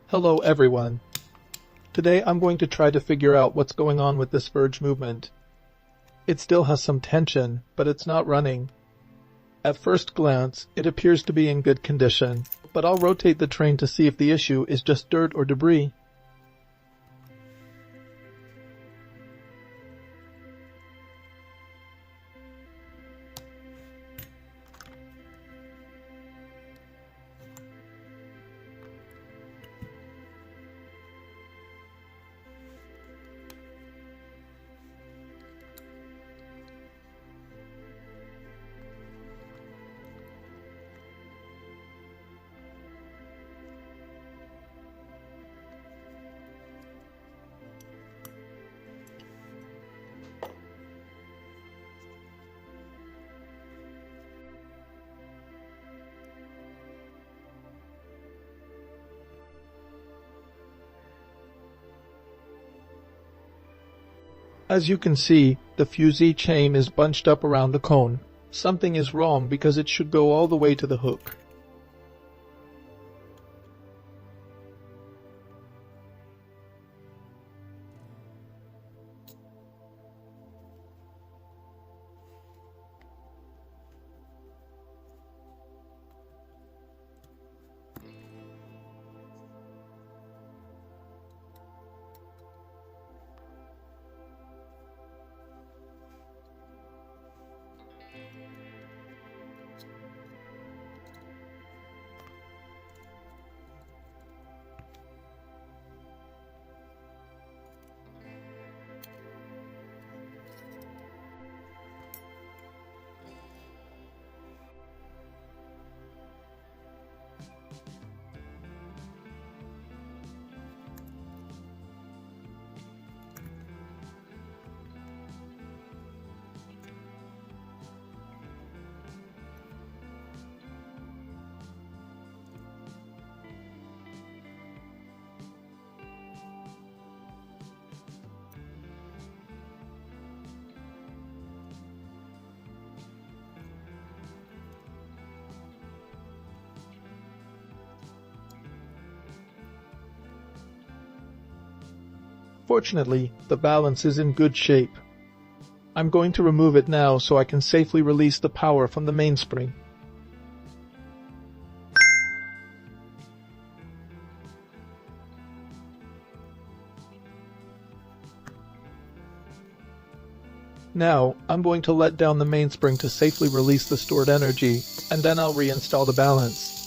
Hello everyone. Today I'm going to try to figure out what's going on with this Verge movement. It still has some tension, but it's not running. At first glance, it appears to be in good condition, but I'll rotate the train to see if the issue is just dirt or debris. As you can see, the fusee chain is bunched up around the cone. Something is wrong because it should go all the way to the hook. Fortunately, the balance is in good shape. I'm going to remove it now so I can safely release the power from the mainspring. Now, I'm going to let down the mainspring to safely release the stored energy, and then I'll reinstall the balance.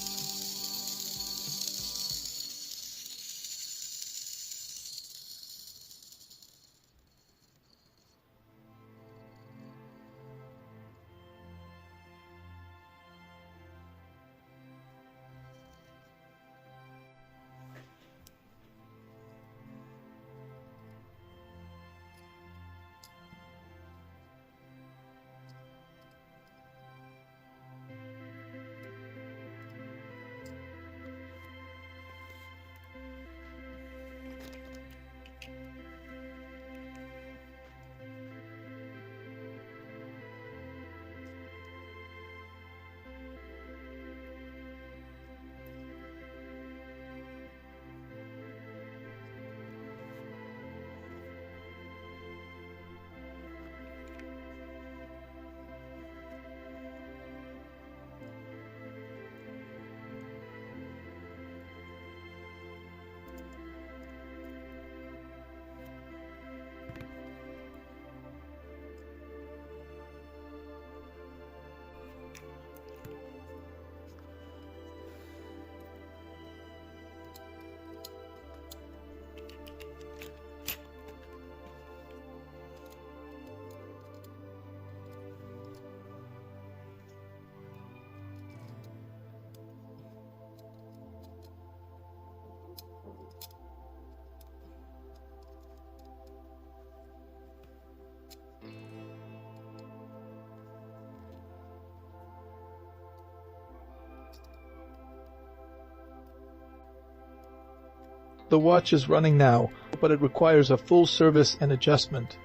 The watch is running now, but it requires a full service and adjustment.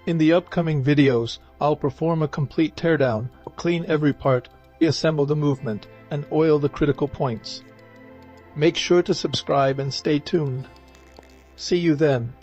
In the upcoming videos, I'll perform a complete teardown, clean every part, reassemble the movement, and oil the critical points. Make sure to subscribe and stay tuned. See you then.